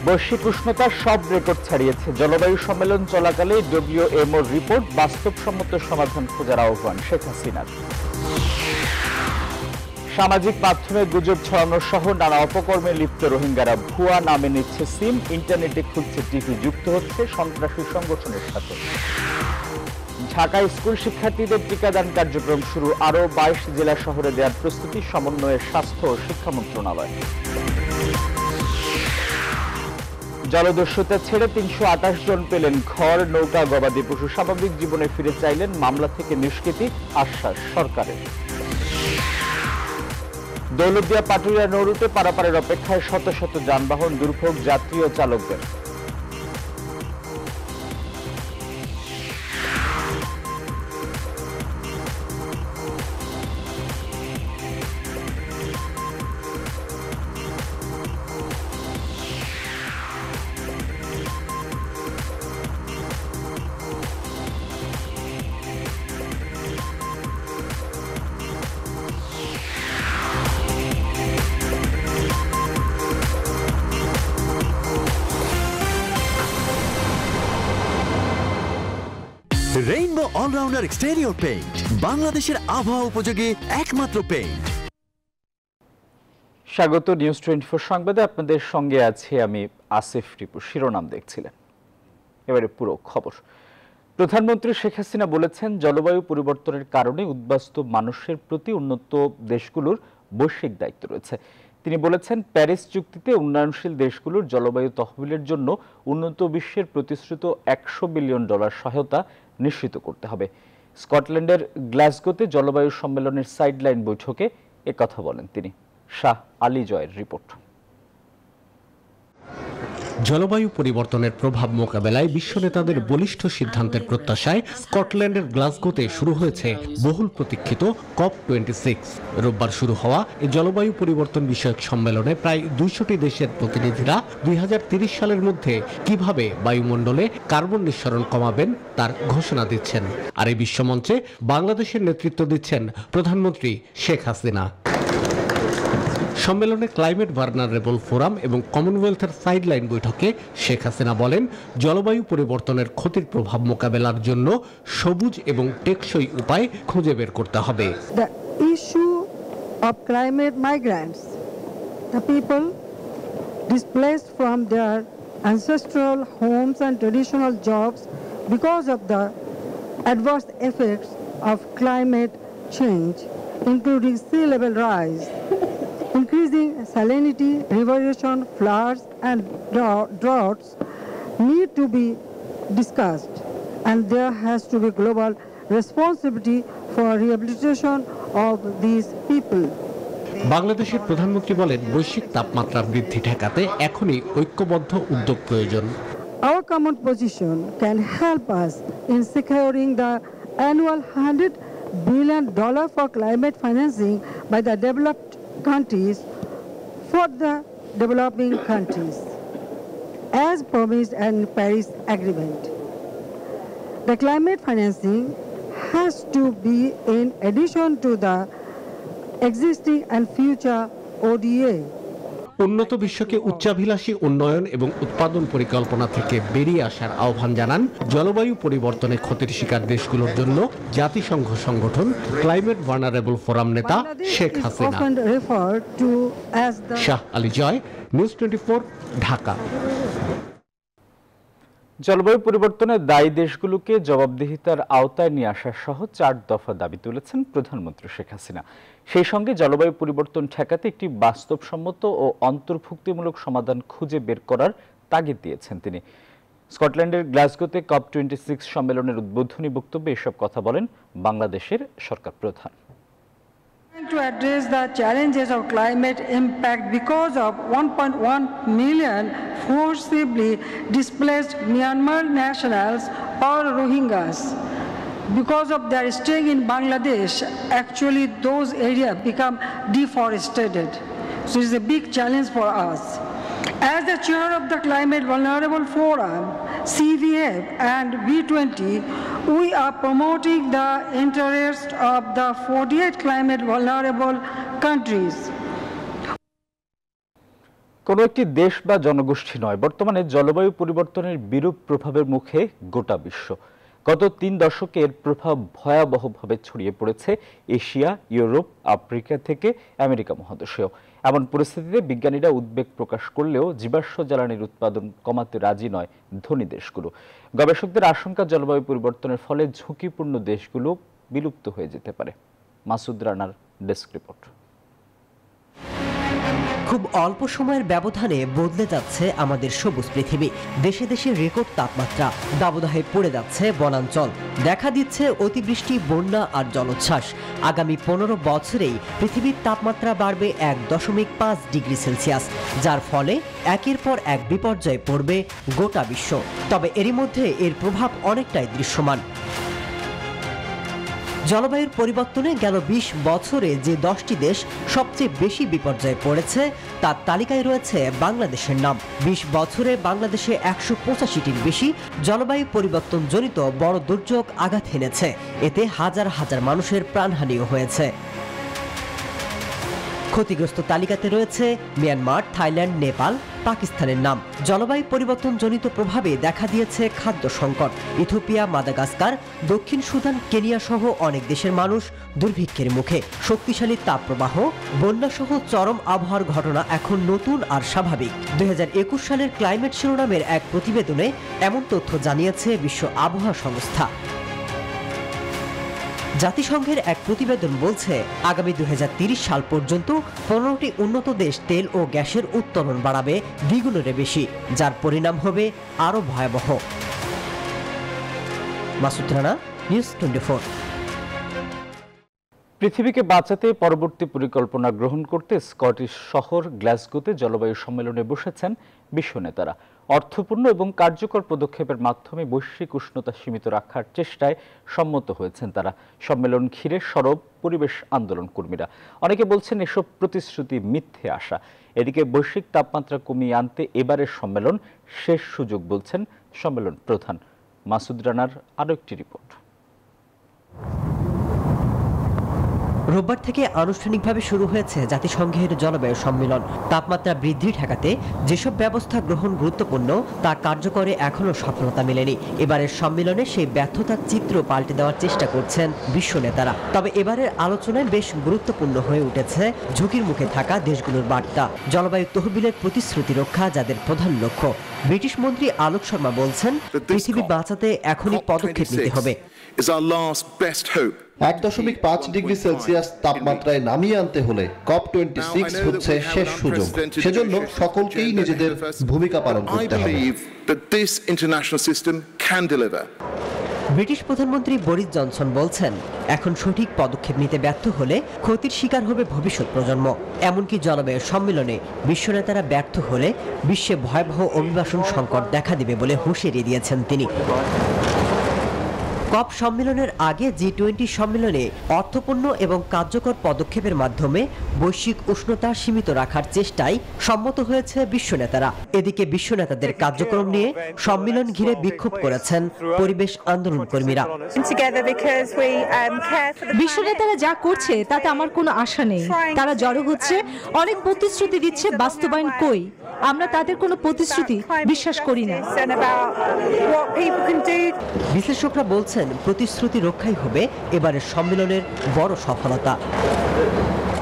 বৈশ্বিক উষ্ণতা সব রেকর্ড ছাড়িয়েছে। জলবায়ু সম্মেলন চলাকালে ডব্লিউএমওর রিপোর্ট, বাস্তবসম্মত সমাধান খোঁজার আহ্বান শেখ হাসিনার। সামাজিক মাধ্যমে গুজব ছড়ানো সহ নানা অপকর্মে লিপ্ত রোহিঙ্গারা ভুয়া নামে নিচ্ছে সিম, ইন্টারনেটে খুলছে টিভি, যুক্ত হচ্ছে সন্ত্রাসী সংগঠনের সাথে। ঢাকায় স্কুল শিক্ষার্থীদের টিকাদান কার্যক্রম শুরু, আরও 22 জেলা শহরে দেওয়ার প্রস্তুতি সমন্বয়ে স্বাস্থ্য ও শিক্ষা মন্ত্রণালয়। জলদস্যুতা ছেড়ে 328 জন পেলেন ঘর, নৌকা, গবাদি পশু। স্বাভাবিক জীবনে ফিরে চাইলেন, মামলা থেকে নিষ্কৃতি, আশ্বাস সরকারের। দৌলতদিয়া পাটুরিয়া নৌরুটে পারাপারের অপেক্ষায় শত শত যানবাহন, দুর্ভোগ যাত্রী ও চালকদের। রেইনবো অলরাউন্ডার এক্সটেরিয়র পেইন্ট, বাংলাদেশের আবহাওয়া উপযোগী একমাত্র পেইন্ট। স্বাগত নিউজ 24 সংবাদে, আপনাদের সঙ্গে আছি আমি আসিফ টিপু। শিরোনাম দেখছিলেন, এবারে পুরো খবর। প্রধানমন্ত্রী শেখ হাসিনা বলেছেন, জলবায়ু পরিবর্তনের কারণে উদ্বাস্তু মানুষের প্রতি উন্নত দেশগুলোর বৈশ্বিক দায়িত্ব রয়েছে। তিনি বলেছেন, প্যারিস চুক্তিতে উন্নয়নশীল দেশগুলোর জলবায়ু তহবিলের জন্য উন্নত বিশ্বের প্রতিশ্রুত $100 বিলিয়ন সহায়তা নিশ্চিত করতে হবে। স্কটল্যান্ডের গ্লাসগোতে জলবায়ু সম্মেলনের সাইডলাইন বৈঠকে একথা বলেন তিনি। শাহ আলী জয়ের রিপোর্ট। জলবায়ু পরিবর্তনের প্রভাব মোকাবেলায় বিশ্ব নেতাদের বলিষ্ঠ সিদ্ধান্তের প্রত্যাশায় স্কটল্যান্ডের গ্লাসগোতে শুরু হয়েছে বহুল প্রতীক্ষিত COP26। রোববার শুরু হওয়া এই জলবায়ু পরিবর্তন বিষয়ক সম্মেলনে প্রায় 200টি দেশের প্রতিনিধিরা 2030 সালের মধ্যে কিভাবে বায়ুমণ্ডলে কার্বন নিঃসরণ কমাবেন তার ঘোষণা দিচ্ছেন। আর এই বিশ্বমঞ্চে বাংলাদেশের নেতৃত্ব দিচ্ছেন প্রধানমন্ত্রী শেখ হাসিনা। সম্মেলনে ক্লাইমেট ভালনারেবল ফোরাম এবং কমনওয়েলথের সাইডলাইন বৈঠকে শেখ হাসিনা বলেন, জলবায়ু পরিবর্তনের ক্ষতির প্রভাব মোকাবেলার জন্য সবুজ এবং টেকসই উপায় খুঁজে বের করতে হবে। The issue of climate migrants, the people displaced from their ancestral homes and traditional jobs because of the adverse effects of climate change, including sea level rise, increasing salinity, river erosion, floods and droughts need to be discussed, and there has to be global responsibility for rehabilitation of these people. বাংলাদেশের প্রধানমন্ত্রী বলেন, বৈশ্বিক তাপমাত্রা বৃদ্ধি ঠেকাতে এখনই ঐক্যবদ্ধ উদ্যোগ প্রয়োজন। Our common position can help us in securing the annual $100 billion for climate financing by the developed countries for the developing countries, as promised in Paris Agreement. The climate financing has to be in addition to the existing and future ODA. উন্নত বিশ্বকে উচ্চাভিলাষী উন্নয়ন এবং উৎপাদন পরিকল্পনা থেকে বেরিয়ে আসার আহ্বান জানান জলবায়ু পরিবর্তনে ক্ষতির শিকার দেশগুলোর জন্য জাতিসংঘ সংগঠন ক্লাইমেট ভালনারেবল ফোরাম নেতা শেখ হাসিনা। শাহ আলী জয়, নিউজ 24, ঢাকা। জলবায়ু পরিবর্তনের দায়ী দেশগুলোকে জবাবদিহিতার আওতায় নিয়ে আসা সহ 4 দফা দাবি তুলেছেন প্রধানমন্ত্রী শেখ হাসিনা। সেই সঙ্গে জলবায়ু পরিবর্তন ঠেকাতে একটি বাস্তবসম্মত ও অন্তর্ভুক্তিমূলক সমাধান খুঁজে বের করার তাগিদ দিয়েছেন তিনি। স্কটল্যান্ডের গ্লাসগোতে COP26 সম্মেলনের উদ্বোধনী বক্তব্যে এসব কথা বলেন বাংলাদেশের সরকার প্রধান। To address the challenges of climate impact because of 1.1 million forcibly displaced Myanmar nationals or Rohingyas. Because of their staying in Bangladesh, actually those areas become deforested. So it's a big challenge for us. As the chair of the Climate Vulnerable Forum, CVF and B20, we are promoting the interest of the 48 climate vulnerable countries. কোনো একটি দেশ বা জনগোষ্ঠী নয়, বর্তমানে জলবায়ু পরিবর্তনের বিরূপ প্রভাবের মুখে গোটা বিশ্ব। গত 3 দশকে এর প্রভাব ভয়াবহভাবে ছড়িয়ে পড়েছে এশিয়া, ইউরোপ, আফ্রিকা থেকে আমেরিকা মহাদেশেও। এমন পরিস্থিতিতে বিজ্ঞানীরা উদ্বেগ প্রকাশ করলেও জীবাশ্ম জ্বালানির উৎপাদন কমাতে রাজি নয় ধনী দেশগুলো। গবেষকদের আশঙ্কা, জলবায়ু পরিবর্তনের ফলে ঝুঁকিপূর্ণ দেশগুলো বিলুপ্ত হয়ে যেতে পারে। মাসুদ রানার ডেস্ক রিপোর্ট। খুব অল্প সময়ের ব্যবধানে বদলে যাচ্ছে আমাদের সবুজ পৃথিবী। দেশে দেশে রেকর্ড তাপমাত্রা, দাবদাহে পড়ে যাচ্ছে বনাঞ্চল, দেখা দিচ্ছে অতিবৃষ্টি, বন্যা আর জলোচ্ছ্বাস। আগামী 15 বছরেই পৃথিবীর তাপমাত্রা বাড়বে 1.5 ডিগ্রি সেলসিয়াস, যার ফলে একের পর এক বিপর্যয়ে পড়বে গোটা বিশ্ব। তবে এরই মধ্যে এর প্রভাব অনেকটাই দৃশ্যমান। জলবায়ুর পরিবর্তনে গেল 20 বছরে যে 10টি দেশ সবচেয়ে বেশি বিপর্যয়ে পড়েছে তার তালিকায় রয়েছে বাংলাদেশের নাম। 20 বছরে বাংলাদেশে 185টির বেশি জলবায়ু পরিবর্তন জনিত বড় দুর্যোগ আঘাত হেনেছে। এতে হাজার হাজার মানুষের প্রাণহানিও হয়েছে। ক্ষতিগ্রস্ত তালিকাতে রয়েছে মিয়ানমার, থাইল্যান্ড, নেপাল, পাকিস্তানের নাম। জলবায়ু পরিবর্তন জনিত প্রভাবে দেখা দিয়েছে খাদ্য সংকট। ইথিওপিয়া, মাদাগাস্কার, দক্ষিণ সুদান, কেনিয়া সহ অনেক দেশের মানুষ দুর্ভিক্ষের মুখে। শক্তিশালী তাপপ্রবাহ, বন্যা সহ চরম আবহাওয়ার ঘটনা এখন নতুন আর স্বাভাবিক। 2021 সালের ক্লাইমেট শিরোনামের এক প্রতিবেদনে এমন তথ্য জানিয়েছে বিশ্ব আবহাওয়া সংস্থা। জাতিসংঘের এক প্রতিবেদন বলছে, আগামী 2030 সাল পর্যন্ত 15টি উন্নত দেশ তেল ও গ্যাসের উত্তোলন বাড়াবে দ্বিগুণের বেশি, যার পরিণাম হবে আরও ভয়াবহ। মাসুদ রানা, নিউজ 24। পৃথিবীকে বাঁচাতে পরবর্তী পরিকল্পনা গ্রহণ করতে স্কটিশ শহর গ্লাসগোতে জলবায়ু সম্মেলনে বসেছেন বিশ্ব নেতারা। অর্থপূর্ণ এবং কার্যকর পদক্ষেপের মাধ্যমে বৈশ্বিক উষ্ণতা সীমিত রাখার চেষ্টায় সম্মত হয়েছেন তারা। সম্মেলন ঘিরে সরব পরিবেশ আন্দোলন কর্মীরা। অনেকে বলছেন এসব প্রতিশ্রুতি মিথ্যে আশা। এদিকে বৈশ্বিক তাপমাত্রা কমিয়ে আনতে এবারের সম্মেলন শেষ সুযোগ বলছেন সম্মেলন প্রধান। মাসুদ রানার আরও একটি রিপোর্ট। রোববার থেকে আনুষ্ঠানিকভাবে শুরু হয়েছে জাতিসংঘের জলবায়ু সম্মেলন। তাপমাত্রা বৃদ্ধি ঠেকাতে যেসব ব্যবস্থা গ্রহণ গুরুত্বপূর্ণ তা কার্যকরে এখনও সফলতা মেলেনি। এবারের সম্মেলনে সেই ব্যর্থতার চিত্র পাল্টে দেওয়ার চেষ্টা করছেন বিশ্ব নেতারা। তবে এবারের আলোচনায় বেশ গুরুত্বপূর্ণ হয়ে উঠেছে ঝুঁকির মুখে থাকা দেশগুলোর বার্তা। জলবায়ু তহবিলের প্রতিশ্রুতি রক্ষা যাদের প্রধান লক্ষ্য। ব্রিটিশ মন্ত্রী আলোক শর্মা বলছেন, পৃথিবী বাঁচাতে এখনই পদক্ষেপ নিতে হবে। 1.5 ডিগ্রি সেলসিয়াস তাপমাত্রায় নামিয়ে আনতে হলে COP26 হচ্ছে শেষ সুযোগ। সেজন্য সকলকেই নিজেদের ভূমিকা পালন করতে হবে। ব্রিটিশ প্রধানমন্ত্রী বরিস জনসন বলছেন, এখন সঠিক পদক্ষেপ নিতে ব্যর্থ হলে ক্ষতির শিকার হবে ভবিষ্যৎ প্রজন্ম। এমনকি জলবায়ু সম্মেলনে বিশ্ব নেতারা ব্যর্থ হলে বিশ্বে ভয়াবহ অভিবাসন সংকট দেখা দেবে বলে হুঁশিয়ারি দিয়েছেন তিনি। কপ সম্মেলনের আগে G20 সম্মেলনে অর্থপূর্ণ এবং কার্যকর পদক্ষেপের মাধ্যমে বৈশ্বিক উষ্ণতা সীমিত রাখার চেষ্টায় সম্মত হয়েছে বিশ্ব নেতারা। এদিকে বিশ্ব নেতাদের কার্যক্রম নিয়ে সম্মেলন ঘিরে বিক্ষোভ করেছেন পরিবেশ আন্দোলন কর্মীরা। বিশ্ব নেতারা যা করছে তাতে আমার কোনো আশা নেই। তারা জড়ো হচ্ছে, অনেক প্রতিশ্রুতি দিচ্ছে, বাস্তবায়ন কই? আমরা তাদের কোনো প্রতিশ্রুতি বিশ্বাস করি না। বিশ্লেষকরা বলছেন, প্রতিশ্রুতি রক্ষাই হবে এবারের সম্মেলনের বড় সফলতা।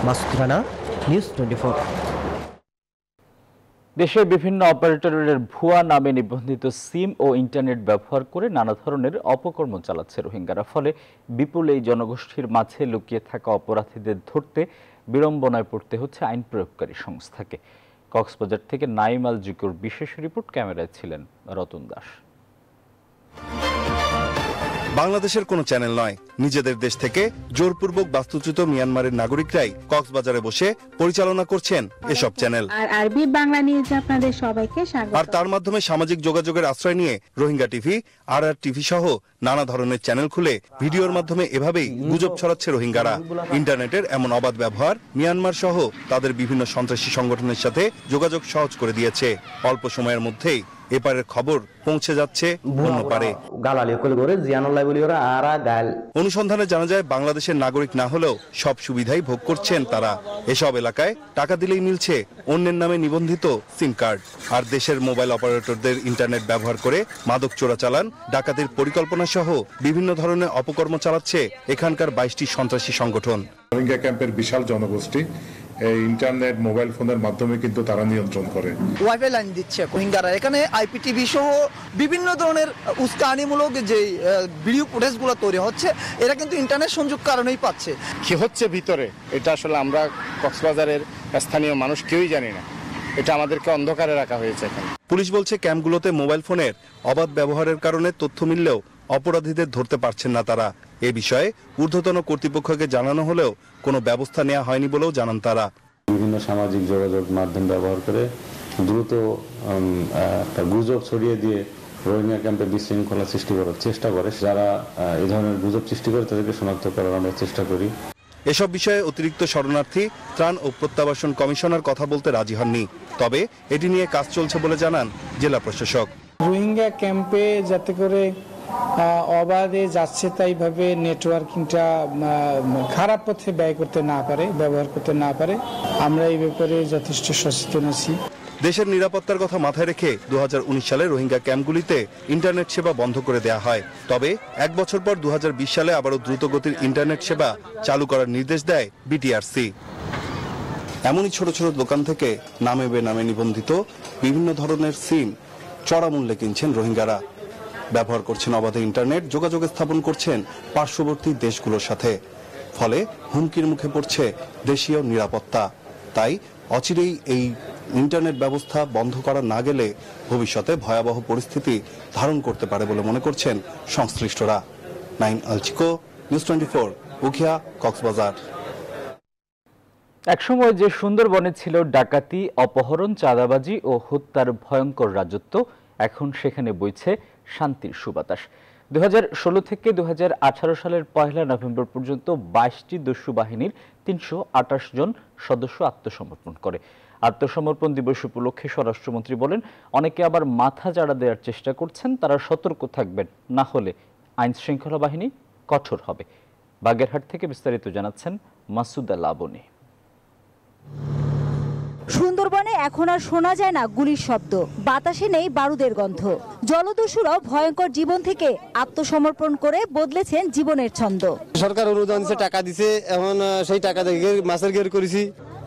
মাসুদ রানা, নিউজ 24। দেশের বিভিন্ন অপারেটরের ভুয়া নামে নিবন্ধিত সিম ও ইন্টারনেট ব্যবহার করে নানা ধরনের অপকর্ম চালাচ্ছে রোহিঙ্গারা। ফলে বিপুল এই জনগোষ্ঠীর মাঝে লুকিয়ে থাকা অপরাধীদের ধরতে বিড়ম্বনায় পড়তে হচ্ছে আইন প্রয়োগকারী সংস্থাকে। কক্সবাজার থেকে নাইম আল জিকুর বিশেষ রিপোর্ট, ক্যামেরায় ছিলেন রতন দাস। বাংলাদেশের কোনো চ্যানেল নয়, নিজেদের দেশ থেকে জোরপূর্বক বাস্তুচ্যুত মিয়ানমারের নাগরিকরাই কক্সবাজারে বসে পরিচালনা করছেন এসব চ্যানেল। আর আরবি বাংলা নিউজ আপনাদের সবাইকে স্বাগত। আর তার মাধ্যমে সামাজিক যোগাযোগের আশ্রয় নিয়ে রোহিঙ্গা টিভি, আর টিভি সহ নানা ধরনের চ্যানেল খুলে ভিডিওর মাধ্যমে এভাবেই গুজব ছড়াচ্ছে রোহিঙ্গারা। ইন্টারনেটের এমন অবাধ ব্যবহার মিয়ানমার সহ তাদের বিভিন্ন সন্ত্রাসী সংগঠনের সাথে যোগাযোগ সহজ করে দিয়েছে। অল্প সময়ের মধ্যেই এপারের খবর পৌঁছে যাচ্ছে অন্য পারে। অনুসন্ধানে জানা যায় বাংলাদেশের নাগরিক না হলেও সব সুবিধাই ভোগ করছেন তারা। এসব এলাকায় টাকা দিলেই মিলছে অন্যের নামে নিবন্ধিত সিম কার্ড। আর দেশের মোবাইল অপারেটরদের ইন্টারনেট ব্যবহার করে মাদক চোরাচালান, ডাকাতির পরিকল্পনা সহ বিভিন্ন ধরনের অপকর্ম চালাচ্ছে এখানকার 22টি সন্ত্রাসী সংগঠন। রোহিঙ্গা ক্যাম্পের বিশাল জনগোষ্ঠী এই ইন্টারনেট মোবাইল ফোনের মাধ্যমে কিন্তু তারা নিয়ন্ত্রণ করে। ওয়াইফাই লাইন দিচ্ছে রোহিঙ্গারা, এখানে আইপিটিভি সহ বিভিন্ন ধরনের উস্কানিমূলক যে ভিডিও ফুটেজগুলো তৈরি হচ্ছে, এরা কিন্তু ইন্টারনেট সংযোগ কারণেই পাচ্ছে। কি হচ্ছে ভিতরে এটা আসলে আমরা কক্সবাজারের স্থানীয় মানুষ কেউই জানি না। এটা আমাদেরকে অন্ধকারে রাখা হয়েছে এখানে। পুলিশ বলছে ক্যাম্পগুলোতে মোবাইল ফোনের অবাধ ব্যবহারের কারণে তথ্য মিললেও অপরাধীদের ধরতে পারছেন না তারা। এ বিষয়ে ঊর্ধ্বতন কর্তৃপক্ষকে জানানো হলেও কোনো ব্যবস্থা নেওয়া হয়নি বলেও জানান তারা। বিভিন্ন সামাজিক যোগাযোগ মাধ্যম ব্যবহার করে দ্রুত একটা গুজব ছড়িয়ে দিয়ে রোহিঙ্গা ক্যাম্পে বিশৃঙ্খলা সৃষ্টি করার চেষ্টা করে। যারা এই ধরনের গুজব সৃষ্টি করে তাদেরকে শনাক্ত করার আমরা চেষ্টা করি। এসব বিষয়ে অতিরিক্ত শরণার্থী ত্রাণ ও প্রত্যাবাসন কমিশনার কথা বলতে রাজি হননি, তবে এটি নিয়ে কাজ চলছে বলে জানান জেলা প্রশাসক। রোহিঙ্গা ক্যাম্পে যাতে করে অবাধে যাচ্ছে তাই ভাবে নেটওয়ার্কিংটা খারাপ পথে ব্যবহার করতে না পারে, আমরা এই ব্যাপারে যথেষ্ট সচেতন আছি। দেশের নিরাপত্তার কথা মাথায় রেখে 2019 সালে রোহিঙ্গা ক্যাম্পগুলিতে ইন্টারনেট সেবা বন্ধ করে দেওয়া হয়। তবে এক বছর পর 2020 সালে আবারও দ্রুতগতির ইন্টারনেট সেবা চালু করার নির্দেশ দেয় বিটিআরসি। এমনই ছোট ছোট দোকান থেকে নামে বেনামে নিবন্ধিত বিভিন্ন ধরনের সিম চড়া মূল্যে কিনছেন রোহিঙ্গারা। ব্যবহার করছেন অবাধে ইন্টারনেট, যোগাযোগ স্থাপন করছেন পার্শ্ববর্তী দেশগুলোর সাথে। ফলে হুমকির মুখে পড়ছে দেশীয় নিরাপত্তা। তাই অচিরেই এই ইন্টারনেট ব্যবস্থা বন্ধ করা না গেলে ভবিষ্যতে ভয়াবহ পরিস্থিতি ধারণ করতে পারে বলে মনে করছেন সংশ্লিষ্টরা। নাইম আলচিকো, নিউজ 24, উখিয়া, কক্সবাজার। একসময় যে সুন্দরবনে ছিল ডাকাতি, অপহরণ, চাঁদাবাজি ও হত্যার ভয়ঙ্কর রাজত্ব, এখন সেখানে বইছে শান্তির সুবাতাস। 2016 থেকে 2018 সালের 1 নভেম্বর পর্যন্ত 22টি দস্যু বাহিনীর 328 জন সদস্য আত্মসমর্পণ করে। আত্মসমর্পণ দিবস উপলক্ষে স্বরাষ্ট্রমন্ত্রী বলেন, অনেকে আবার মাথা চাড়া দেওয়ার চেষ্টা করছেন, তারা সতর্ক থাকবেন, না হলে আইন শৃঙ্খলা বাহিনী কঠোর হবে। বাগেরহাট থেকে বিস্তারিত জানাচ্ছেন মাসুদা লাবনী। সুন্দরবনে এখন আর শোনা যায় না গুলির শব্দ, বাতাসে নেই বারুদের গন্ধ। জলদস্যুরাও ভয়ঙ্কর জীবন থেকে আত্মসমর্পণ করে বদলেছেন জীবনের ছন্দ। সরকার অনুদান দিচ্ছে, টাকা দিছে, এখন সেই টাকা দিয়ে মাছের গের করেছি।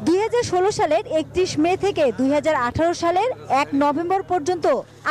2016 সালের 31 মে থেকে 2018 সালের 1 নভেম্বর পর্যন্ত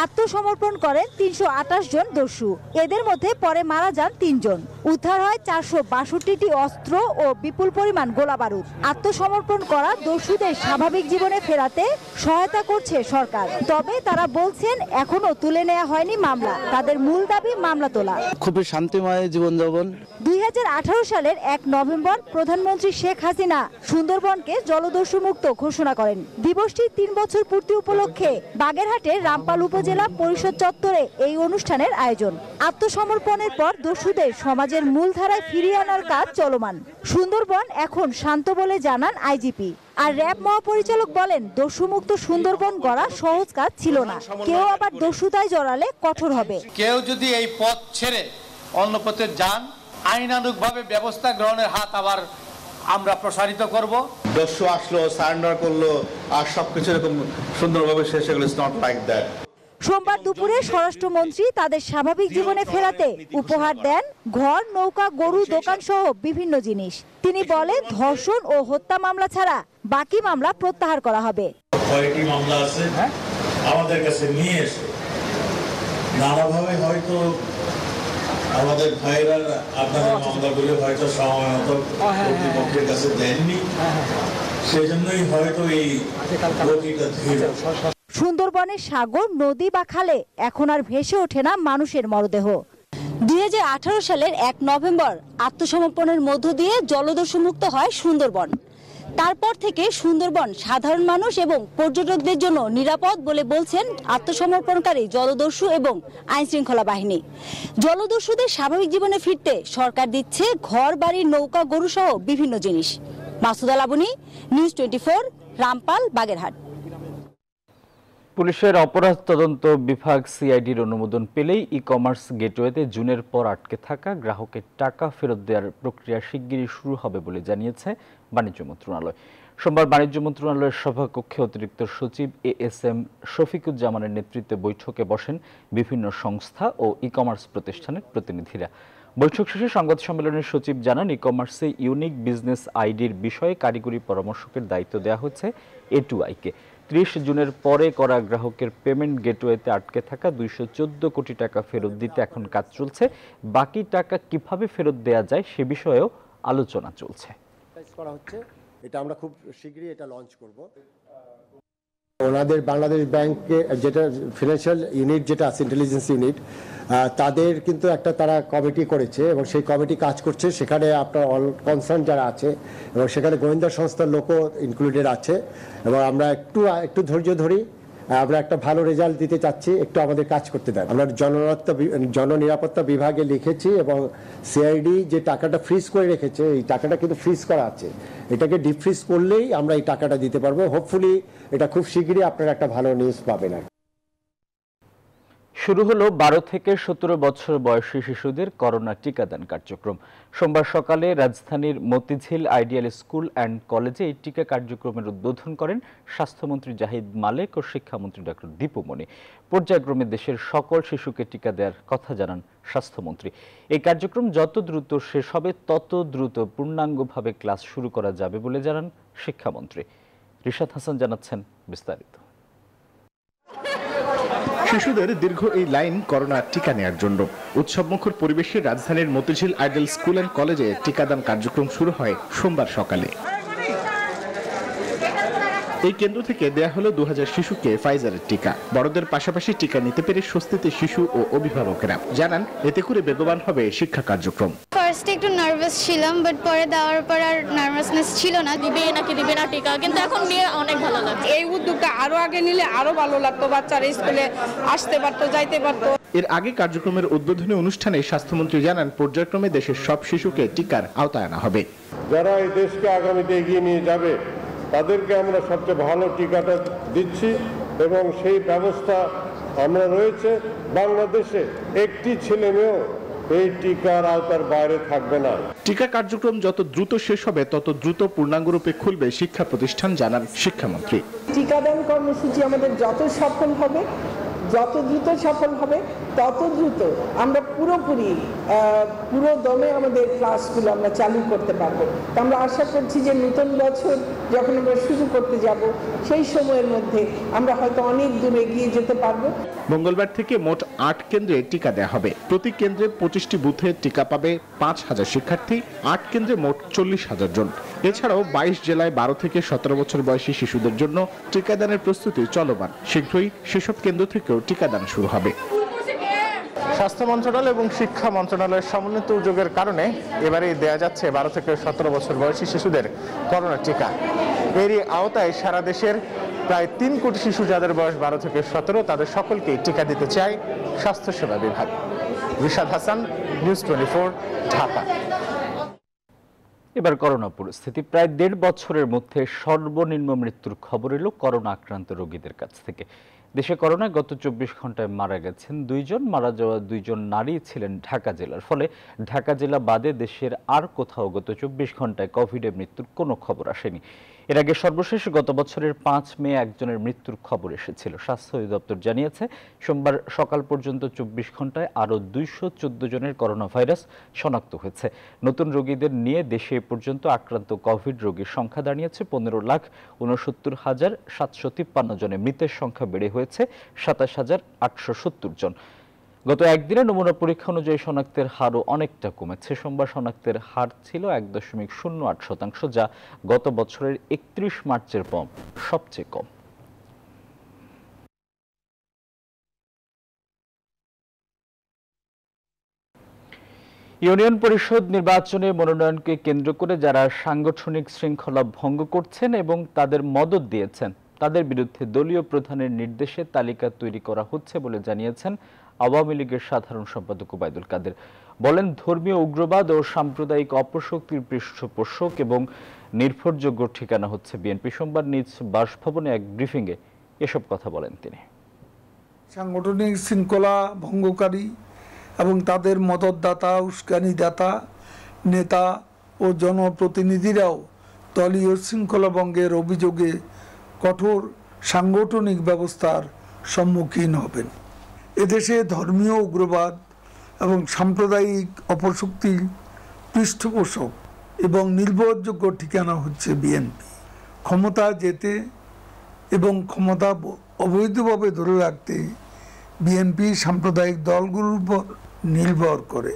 আত্মসমর্পণ করেন 328 জন দস্যু। এদের মধ্যে পরে মারা যান 3 জন। উদ্ধার হয় 462টি অস্ত্র ও বিপুল পরিমাণ গোলাবারুদ। আত্মসমর্পণ করা দস্যুদের স্বাভাবিক জীবনে ফেরাতে সহায়তা করছে সরকার। তবে তারা বলছেন এখনো তুলে নেওয়া হয়নি মামলা। তাদের মূল দাবি মামলা তোলা। খুবই শান্তিময় জীবনযাপন। 2018 সালের 1 নভেম্বর প্রধানমন্ত্রী শেখ হাসিনা সুন্দরবনকে জলদস্যু মুক্ত ঘোষণা করেন। দিবসটি 3 বছর পূর্তি উপলক্ষে বাগেরহাটের রামপাল উপজেলা পরিষদ চত্বরে এই অনুষ্ঠানের আয়োজন। আত্মসমর্পণের পর দস্যুদের সমাজের মূলধারায় ফিরিয়ে আনার কাজ চলমান। সুন্দরবন এখন শান্ত বলে জানান আইজিপি। আর র্যাব মহাপরিচালক বলেন, দস্যুমুক্ত সুন্দরবন গড়া সহজ কাজ ছিল না। কেউ আবার দস্যুতায় জড়ালে কঠোর হবে। কেউ যদি এই পথ ছেড়ে অন্য পথে যান, আইনানুগভাবে ব্যবস্থা গ্রহণের হাত আবার আমরা প্রসারিত করব। দস্যু আসলো, সারেন্ডার করলো, আর সবকিছু এরকম সুন্দরভাবে শেষ হয়ে গেল। It's not like that. সোমবার দুপুরে স্বরাষ্ট্রমন্ত্রী তাদের স্বাভাবিক জীবনে ফেরাতে উপহার দেন ঘর, নৌকা, গরু, দোকান সহ বিভিন্ন জিনিস। তিনি বলেন, ধর্ষণ ও হত্যা মামলা ছাড়া বাকি মামলা প্রত্যাহার করা হবে। কয়েকটি মামলা আছে আমাদের কাছে নিয়ে এসে নানাভাবে হয়তো আমাদের ভাইরা আপনাদের মামলাগুলো হয়তো সময় মতো কর্তৃপক্ষের কাছে দেননি, সেই জন্যই হয়তো এই গতিটা ধীর। সুন্দরবনের সাগর, নদী বা খালে এখন আর ভেসে ওঠে না মানুষের মরদেহ। 2018 সালের 1 নভেম্বর আত্মসমর্পণের মধ্য দিয়ে জলদস্যু মুক্ত হয় সুন্দরবন। তারপর থেকে সুন্দরবন সাধারণ মানুষ এবং পর্যটকদের জন্য নিরাপদ বলে বলছেন আত্মসমর্পণকারী জলদস্যু এবং আইনশৃঙ্খলা বাহিনী। জলদস্যুদের স্বাভাবিক জীবনে ফিরতে সরকার দিচ্ছে ঘর, বাড়ি, নৌকা, গরু সহ বিভিন্ন জিনিস। মাসুদা লাবনী, নিউজ 24, রামপাল, বাগেরহাট। পুলিশের অপরাধ তদন্ত বিভাগ সিআইডির অনুমোদন পেলেই ই কমার্স গেটওয়েতে জুনের পর আটকে থাকা গ্রাহকের টাকা ফেরত দেওয়ার প্রক্রিয়া শিগগিরই শুরু হবে বলে জানিয়েছে বাণিজ্য মন্ত্রণালয়। সোমবার বাণিজ্য মন্ত্রণালয়ের সভাকক্ষে অতিরিক্ত সচিব এএসএম শফিকুজ্জামানের নেতৃত্বে বৈঠকে বসেন বিভিন্ন সংস্থা ও ই কমার্স প্রতিষ্ঠানের প্রতিনিধিরা। বৈঠক শেষে সংবাদ সম্মেলনের সচিব জানান, ই কমার্সে ইউনিক বিজনেস আইডির বিষয়ে কারিগরি পরামর্শকের দায়িত্ব দেওয়া হচ্ছে এ2আইকে। 30 জুনের পরে করা গ্রাহকের পেমেন্ট গেটওয়েতে আটকে থাকা 214 কোটি টাকা ফেরত দিতে এখন কাজ চলছে। বাকি টাকা কিভাবে ফেরত দেওয়া যায় সে বিষয়েও আলোচনা চলছে। এটা আমরা খুব শীঘ্রই এটা লঞ্চ করব। ওনাদের বাংলাদেশ ব্যাংকে যেটা ফিনান্সিয়াল ইউনিট যেটা আছে, ইন্টেলিজেন্স ইউনিট, তাদের কিন্তু একটা তারা কমিটি করেছে এবং সেই কমিটি কাজ করছে। সেখানে আপনার অল কনসার্ন যারা আছে এবং সেখানে গোয়েন্দা সংস্থার লোকও ইনক্লুডেড আছে এবং আমরা একটু ধৈর্য ধরি। আমরা একটা ভালো রেজাল্ট দিতে চাচ্ছি, একটু আমাদের কাজ করতে দেন। আমরা জননিরাপত্তা বিভাগে লিখেছি এবং সিআইডি যে টাকাটা ফ্রিজ করে রেখেছে, এই টাকাটা কিন্তু ফ্রিজ করা আছে, এটাকে ডিফ্রিজ করলেই আমরা এই টাকাটা দিতে পারবো। হোপফুলি এটা খুব শীঘ্রই আপনারা একটা ভালো নিউজ পাবেন। শুরু হলো 12 থেকে 17 বছর বয়সী শিশুদের করোনা টিকাদান কার্যক্রম। সোমবার সকালে রাজধানীর মতিঝিল আইডিয়াল স্কুল অ্যান্ড কলেজে এই টিকা কার্যক্রমের উদ্বোধন করেন স্বাস্থ্যমন্ত্রী জাহিদ মালেক ও শিক্ষামন্ত্রী ডক্টর দীপু মনি। পর্যায়ক্রমে দেশের সকল শিশুকে টিকা দেওয়ার কথা জানান স্বাস্থ্যমন্ত্রী। এই কার্যক্রম যত দ্রুত শেষ হবে তত দ্রুত পূর্ণাঙ্গভাবে ক্লাস শুরু করা যাবে বলে জানান শিক্ষামন্ত্রী। রিশাদ হাসান জানাচ্ছেন বিস্তারিত। শিশুদের দীর্ঘ এই লাইন করোনা টিকা নেয়ার জন্য। উৎসবমুখর পরিবেশে রাজধানীর মতিঝিল আইডিয়াল স্কুল অ্যান্ড কলেজে টিকাদান কার্যক্রম শুরু হয় সোমবার সকালে। এই কেন্দ্র থেকে দেয়া হলো 2000 শিশুকে ফাইজারের টিকা। বড়দের পাশাপাশি টিকা নিতে পেরে স্বস্তিতে শিশু ও অভিভাবকেরা জানান, এতে করে বেগবান হবে শিক্ষা কার্যক্রম। ফার্স্টে একটু নার্ভাস ছিলাম, বাট পরে দেওয়ার পর আর নার্ভাসনেস ছিল না। দিবে নাকি দিবে না টিকা, কিন্তু এখন নিয়ে অনেক ভালো লাগছে। এই উদ্যোগটা আরো আগে নিলে আরো ভালো লাগতো, বাচ্চারা স্কুলে আসতে পারতো, যাইতে পারতো। এর আগে কার্যক্রমের উদ্বোধনী অনুষ্ঠানে স্বাস্থ্যমন্ত্রী জানান, পর্যায়ক্রমে দেশের সব শিশুকে টিকার আওতায় আনা হবে। যারা এই দেশকে আগামীতে এগিয়ে নিয়ে যাবে তাদেরকে আমরা সবচেয়ে ভালো টিকাটা দিচ্ছি এবং সেই ব্যবস্থা আমরা রয়েছে। বাংলাদেশে একটি ছেলে মেয়েও এই টিকার আওতার বাইরে থাকবে না। টিকা কার্যক্রম যত দ্রুত শেষ হবে তত দ্রুত পূর্ণাঙ্গরূপে খুলবে শিক্ষা প্রতিষ্ঠান, জানান শিক্ষামন্ত্রী। টিকাদান কর্মসূচি আমাদের যত সফল হবে, যত দ্রুত সফল হবে, তত দ্রুত আমরা পুরো দমে আমাদের ক্লাসগুলো আমরা চালু করতে পারবো। আমরা আশা করছি যে নতুন বছর যখন আমরা শুরু করতে যাব সেই সময়ের মধ্যে আমরা হয়তো অনেক দূর এগিয়ে যেতে পারবো। মঙ্গলবার থেকে মোট 8 কেন্দ্রে টিকা দেয়া হবে। প্রতি কেন্দ্রে 25টি বুথে টিকা পাবে 5000 শিক্ষার্থী। 8 কেন্দ্রে মোট 40,000 জন। এছাড়াও 22 জেলায় 12 থেকে 17 বছর বয়সী শিশুদের জন্য টিকাদানের প্রস্তুতি চলমান। শীঘ্রই সেসব কেন্দ্র থেকেও টিকাদান শুরু হবে। স্বাস্থ্য মন্ত্রণালয় এবং শিক্ষা মন্ত্রণালয়ের সমন্বিত উদ্যোগের কারণে এবারে দেয়া যাচ্ছে 12 থেকে 17 বছর বয়সী শিশুদের করোনা টিকা। এরই আওতায় সারা দেশের প্রায় 3 কোটি শিশু যাদের বয়স 12 থেকে 17, তাদের সকলকেই টিকা দিতে চায় স্বাস্থ্যসেবা বিভাগ। রিশাদ হাসান, নিউজ 24, ঢাকা। এবার করোনা পরিস্থিতি। প্রায় 1.5 বছরের মধ্যে সর্বনিম্ন মৃত্যুর খবর এলো করোনা আক্রান্ত রোগীদের কাছ থেকে। দেশে করোনায় গত 24 ঘন্টায় মারা গেছেন 2 জন। মারা যাওয়া 2 জন নারী ছিলেন ঢাকা জেলার। ফলে ঢাকা জেলা বাদে দেশের আর কোথাও গত 24 ঘন্টায় কোভিডে মৃত্যুর কোনো খবর আসেনি। এর আগে সর্বশেষ গত বছরের 5 মে একজনের মৃত্যুর খবর এসেছিল। স্বাস্থ্য অধিদপ্তর জানিয়েছে, সোমবার সকাল পর্যন্ত 24 ঘন্টায় আরও 214 জনের করোনা ভাইরাস শনাক্ত হয়েছে। নতুন রোগীদের নিয়ে দেশে এ পর্যন্ত আক্রান্ত কোভিড রোগীর সংখ্যা দাঁড়িয়েছে 15,69,753 জনে। মৃতের সংখ্যা বেড়ে হয়েছে 27,870 জন। গত একদিনে নমুনা পরীক্ষা অনুযায়ী শনাক্তের হারও অনেকটা কমেছে। সোমবার শনাক্তের হার ছিল 1.08%, যা গত বছরের 31 মার্চের সবচেয়ে কম। ইউনিয়ন পরিষদ নির্বাচনে মনোনয়নকে কেন্দ্র করে যারা সাংগঠনিক শৃঙ্খলা ভঙ্গ করছেন এবং তাদের মদত দিয়েছেন, তাদের বিরুদ্ধে দলীয় প্রধানের নির্দেশে তালিকা তৈরি করা হচ্ছে বলে জানিয়েছেন আওয়ামী লীগের সাধারণ সম্পাদক ওবায়দুল কাদের। বলেন, ধর্মীয় উগ্রবাদ ও সাম্প্রদায়িক অপশক্তির পৃষ্ঠপোষক এবং নির্ভরযোগ্য ঠিকানা হচ্ছে বিএনপি। সোমবার নিজ বাসভবনে এক ব্রিফিংয়ে এসব কথা বলেন তিনি। সাংগঠনিক শৃঙ্খলা ভঙ্গকারী এবং তাদের মদতদাতা উস্কানিদাতা নেতা ও জনপ্রতিনিধিরাও দলীয় শৃঙ্খলা ভঙ্গের অভিযোগে কঠোর সাংগঠনিক ব্যবস্থার সম্মুখীন হবেন। এদেশে ধর্মীয় উগ্রবাদ এবং সাম্প্রদায়িক অপশক্তি পৃষ্ঠপোষক এবং নির্ভরযোগ্য ঠিকানা হচ্ছে বিএনপি। ক্ষমতা যেতে এবং ক্ষমতা অবৈধভাবে ধরে রাখতে বিএনপি সাম্প্রদায়িক দলগুলোর উপর নির্ভর করে।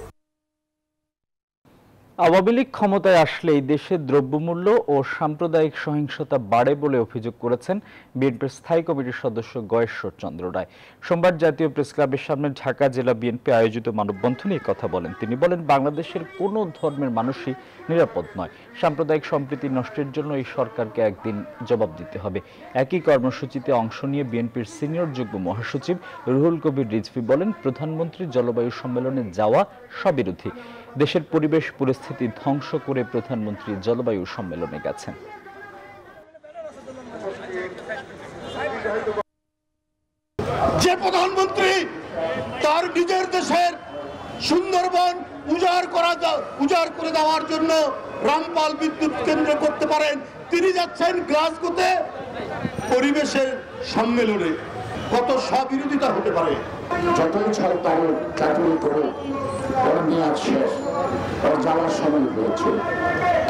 আওয়ামী লীগ ক্ষমতায় আসলে এই দেশে দ্রব্যমূল্য ও সাম্প্রদায়িক সহিংসতা বাড়ে বলে অভিযোগ করেছেন বিএনপির স্থায়ী কমিটির সদস্য গয়েশ্বর চন্দ্র রায়। সোমবার জাতীয় প্রেস ক্লাবের সামনে ঢাকা জেলা বিএনপি আয়োজিত মানববন্ধনে এই কথা বলেন তিনি। বলেন, বাংলাদেশের কোনো ধর্মের মানুষই নিরাপদ নয়। সাম্প্রদায়িক সম্প্রীতি নষ্টের জন্য এই সরকারকে একদিন জবাব দিতে হবে। একই কর্মসূচিতে অংশ নিয়ে বিএনপির সিনিয়র যুগ্ম মহাসচিব রুহুল কবির রিজভী বলেন, প্রধানমন্ত্রী জলবায়ু সম্মেলনে যাওয়া স্ববিরোধী। দেশের পরিবেশ পরিস্থিতি ধ্বংস করে প্রধানমন্ত্রী জলবায়ু সম্মেলনে গেছেন। যে প্রধানমন্ত্রী তার নিজের দেশের সুন্দরবন উজাড় করে দেওয়ার জন্য রামপাল বিদ্যুৎ কেন্দ্র করতে পারেন, তিনি যাচ্ছেন গ্লাসগোতে পরিবেশের সম্মেলনে। কত স্ববিরোধিতা হতে পারে। যতই চাকরি করে ওর মেয়াদ শেষ, ওর যাওয়ার সময় হয়েছে।